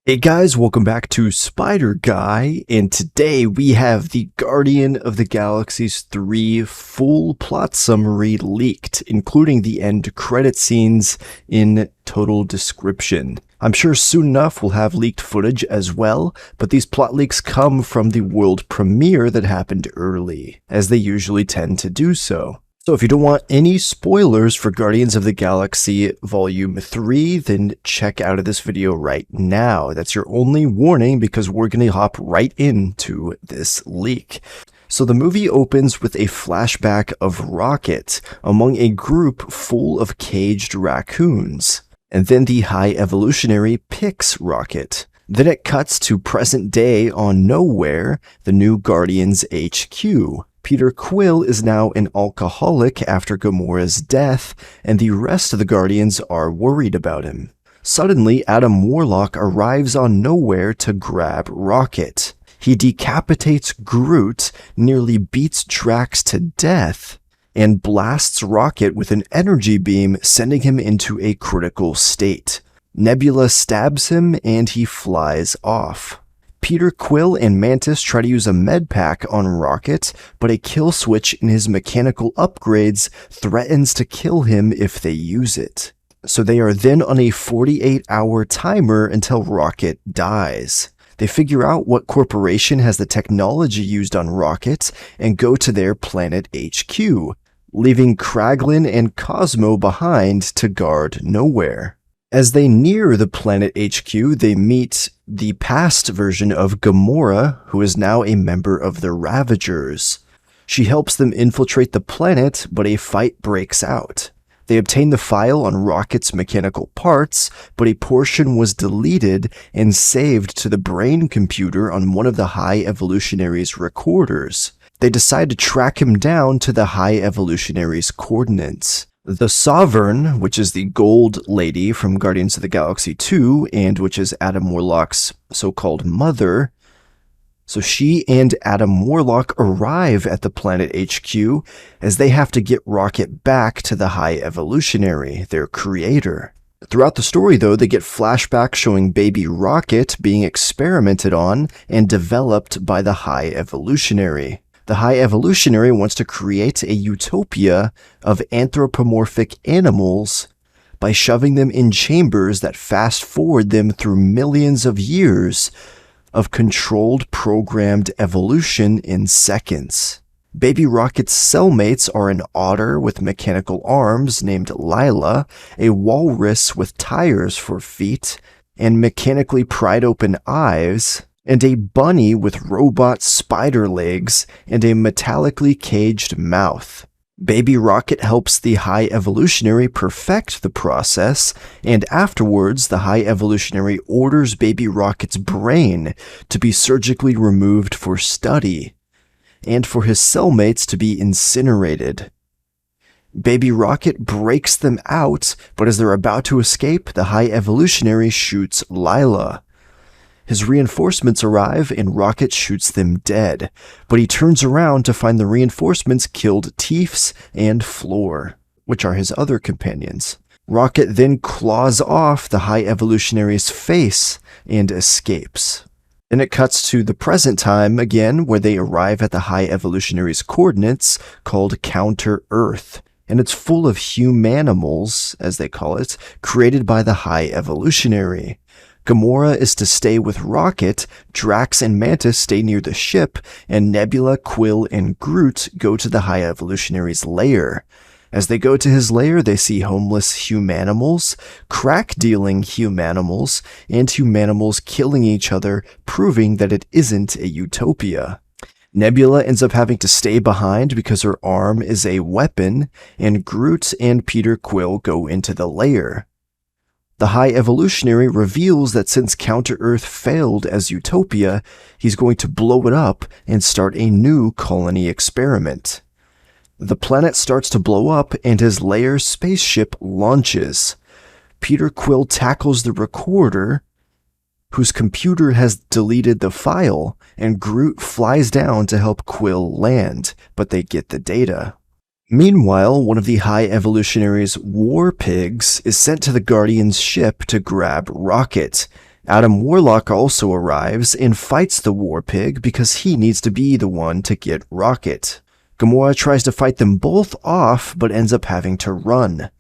Hey guys, welcome back to Spider Guy, and today we have the Guardian of the Galaxy's 3 full plot summary leaked, including the end credit scenes in total description. I'm sure soon enough we'll have leaked footage as well, but these plot leaks come from the world premiere that happened early, as they usually tend to do so. So if you don't want any spoilers for Guardians of the Galaxy Volume 3, then check out of this video right now. That's your only warning because we're going to hop right into this leak. So the movie opens with a flashback of Rocket among a group full of caged raccoons. And then the High Evolutionary picks Rocket. Then it cuts to present day on Knowhere, the new Guardians HQ. Peter Quill is now an alcoholic after Gamora's death, and the rest of the Guardians are worried about him. Suddenly, Adam Warlock arrives on Knowhere to grab Rocket. He decapitates Groot, nearly beats Drax to death, and blasts Rocket with an energy beam, sending him into a critical state. Nebula stabs him, and he flies off. Peter Quill and Mantis try to use a med pack on Rocket, but a kill switch in his mechanical upgrades threatens to kill him if they use it. So they are then on a 48-hour timer until Rocket dies. They figure out what corporation has the technology used on Rocket and go to their planet HQ, leaving Kraglin and Cosmo behind to guard Knowhere. As they near the planet HQ, they meet the past version of Gamora, who is now a member of the Ravagers. She helps them infiltrate the planet, but a fight breaks out. They obtain the file on Rocket's mechanical parts, but a portion was deleted and saved to the brain computer on one of the High Evolutionary's recorders. They decide to track him down to the High Evolutionary's coordinates. The Sovereign, which is the gold lady from Guardians of the Galaxy 2, and which is Adam Warlock's so-called mother, so she and Adam Warlock arrive at the planet HQ as they have to get Rocket back to the High Evolutionary, their creator. Throughout the story, though, they get flashbacks showing baby Rocket being experimented on and developed by the High Evolutionary. The High Evolutionary wants to create a utopia of anthropomorphic animals by shoving them in chambers that fast-forward them through millions of years of controlled programmed evolution in seconds. Baby Rocket's cellmates are an otter with mechanical arms named Lila, a walrus with tires for feet and mechanically pried open eyes, and a bunny with robot spider legs and a metallically caged mouth. Baby Rocket helps the High Evolutionary perfect the process, and afterwards the High Evolutionary orders Baby Rocket's brain to be surgically removed for study, and for his cellmates to be incinerated. Baby Rocket breaks them out, but as they're about to escape, the High Evolutionary shoots Lila. His reinforcements arrive and Rocket shoots them dead, but he turns around to find the reinforcements killed Teefs and Floor, which are his other companions. Rocket then claws off the High Evolutionary's face and escapes. Then it cuts to the present time again, where they arrive at the High Evolutionary's coordinates called Counter-Earth, and it's full of humanimals, as they call it, created by the High Evolutionary. Gamora is to stay with Rocket, Drax and Mantis stay near the ship, and Nebula, Quill, and Groot go to the High Evolutionary's lair. As they go to his lair, they see homeless humanimals, crack-dealing humanimals, and humanimals killing each other, proving that it isn't a utopia. Nebula ends up having to stay behind because her arm is a weapon, and Groot and Peter Quill go into the lair. The High Evolutionary reveals that since Counter-Earth failed as Utopia, he's going to blow it up and start a new colony experiment. The planet starts to blow up and his lair spaceship launches. Peter Quill tackles the recorder, whose computer has deleted the file, and Groot flies down to help Quill land, but they get the data. Meanwhile, one of the High Evolutionary's war pigs is sent to the Guardian's ship to grab Rocket, Adam Warlock also arrives and fights the War Pig because he needs to be the one to get Rocket. Gamora tries to fight them both off, but ends up having to run.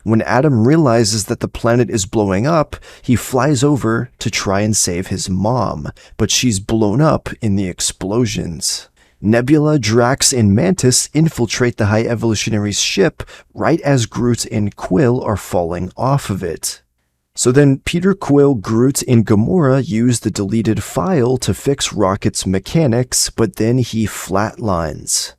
When Adam realizes that the planet is blowing up, he flies over to try and save his mom, but she's blown up in the explosions. Nebula, Drax, and Mantis infiltrate the High Evolutionary's ship right as Groot and Quill are falling off of it. So then Peter, Quill, Groot, and Gamora use the deleted file to fix Rocket's mechanics, but then he flatlines.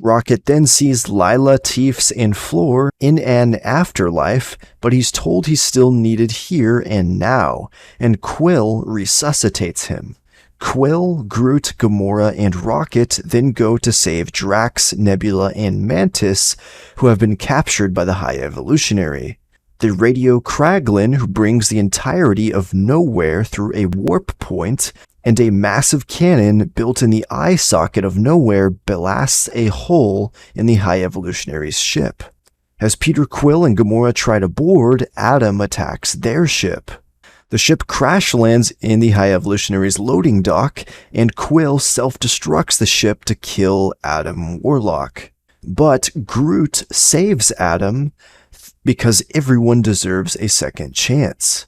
Rocket then sees Lila, Teefs, and Floor in an afterlife, but he's told he's still needed here and now, and Quill resuscitates him. Quill, Groot, Gamora, and Rocket then go to save Drax, Nebula, and Mantis, who have been captured by the High Evolutionary. They radio Kraglin, who brings the entirety of Nowhere through a warp point, and a massive cannon built in the eye socket of Nowhere blasts a hole in the High Evolutionary's ship. As Peter, Quill, and Gamora try to board, Adam attacks their ship. The ship crash lands in the High Evolutionary's loading dock, and Quill self-destructs the ship to kill Adam Warlock. But Groot saves Adam because everyone deserves a second chance.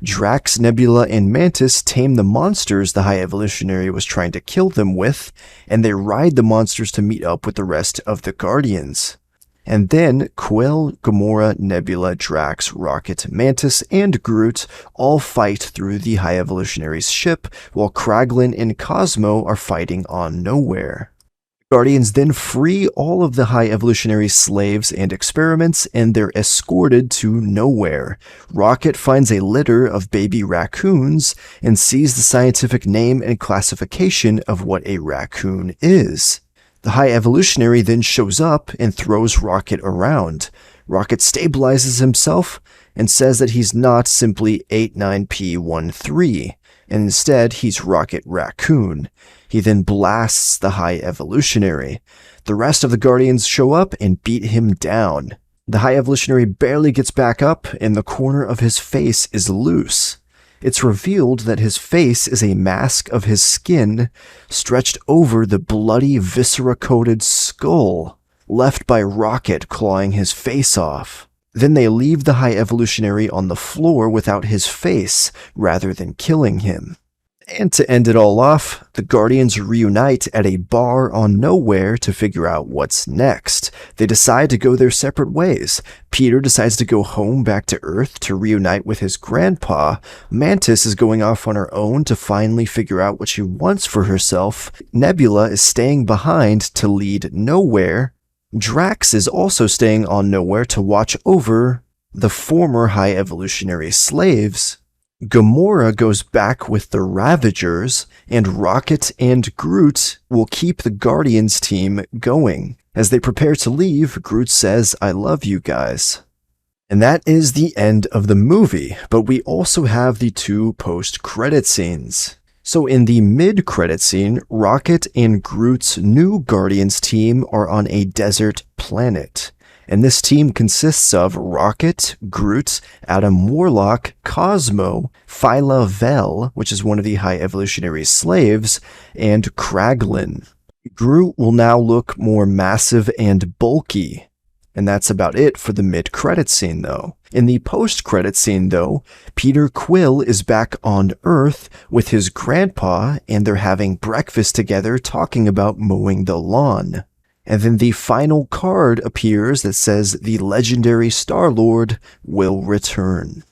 Drax, Nebula, and Mantis tame the monsters the High Evolutionary was trying to kill them with, and they ride the monsters to meet up with the rest of the Guardians. And then Quill, Gamora, Nebula, Drax, Rocket, Mantis, and Groot all fight through the High Evolutionary's ship, while Kraglin and Cosmo are fighting on Nowhere. Guardians then free all of the High Evolutionary slaves and experiments, and they're escorted to Nowhere. Rocket finds a litter of baby raccoons and sees the scientific name and classification of what a raccoon is. The High Evolutionary then shows up and throws Rocket around. Rocket stabilizes himself and says that he's not simply 89P13, and instead he's Rocket Raccoon. He then blasts the High Evolutionary. The rest of the Guardians show up and beat him down. The High Evolutionary barely gets back up, and the corner of his face is loose. It's revealed that his face is a mask of his skin stretched over the bloody viscera-coated skull left by Rocket clawing his face off. Then they leave the High Evolutionary on the floor without his face rather than killing him. And to end it all off, the Guardians reunite at a bar on Nowhere to figure out what's next. They decide to go their separate ways. Peter decides to go home back to Earth to reunite with his grandpa. Mantis is going off on her own to finally figure out what she wants for herself. Nebula is staying behind to lead Nowhere. Drax is also staying on Nowhere to watch over the former High Evolutionary slaves. Gamora goes back with the Ravagers, and Rocket and Groot will keep the Guardians team going. As they prepare to leave, Groot says, "I love you guys." And that is the end of the movie, but we also have the two post-credit scenes. So in the mid-credit scene, Rocket and Groot's new Guardians team are on a desert planet. And this team consists of Rocket, Groot, Adam Warlock, Cosmo, Phyla Vell, which is one of the High Evolutionary slaves, and Kraglin. Groot will now look more massive and bulky. And that's about it for the mid-credit scene, though. In the post-credit scene, though, Peter Quill is back on Earth with his grandpa, and they're having breakfast together talking about mowing the lawn. And then the final card appears that says the legendary Star-Lord will return.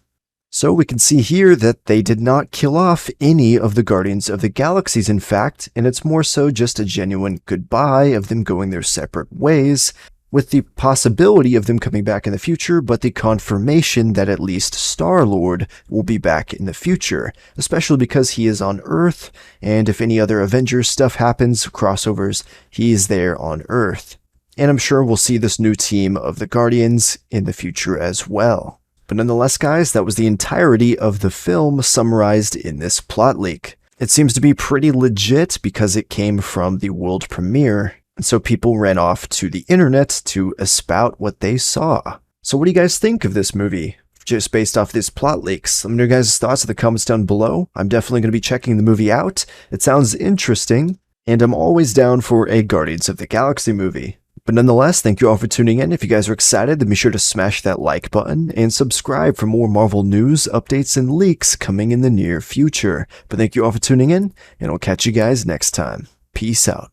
So we can see here that they did not kill off any of the Guardians of the Galaxies, in fact, and it's more so just a genuine goodbye of them going their separate ways, with the possibility of them coming back in the future, but the confirmation that at least Star-Lord will be back in the future, especially because he is on Earth, and if any other Avengers stuff happens, crossovers, he's there on Earth. And I'm sure we'll see this new team of the Guardians in the future as well. But nonetheless, guys, that was the entirety of the film summarized in this plot leak. It seems to be pretty legit because it came from the world premiere, and so people ran off to the internet to espout what they saw. So what do you guys think of this movie? just based off these plot leaks. Let me know your guys' thoughts in the comments down below. I'm definitely going to be checking the movie out. It sounds interesting, and I'm always down for a Guardians of the Galaxy movie. But nonetheless, thank you all for tuning in. If you guys are excited, then be sure to smash that like button and subscribe for more Marvel news, updates, and leaks coming in the near future. But thank you all for tuning in, and I'll catch you guys next time. Peace out.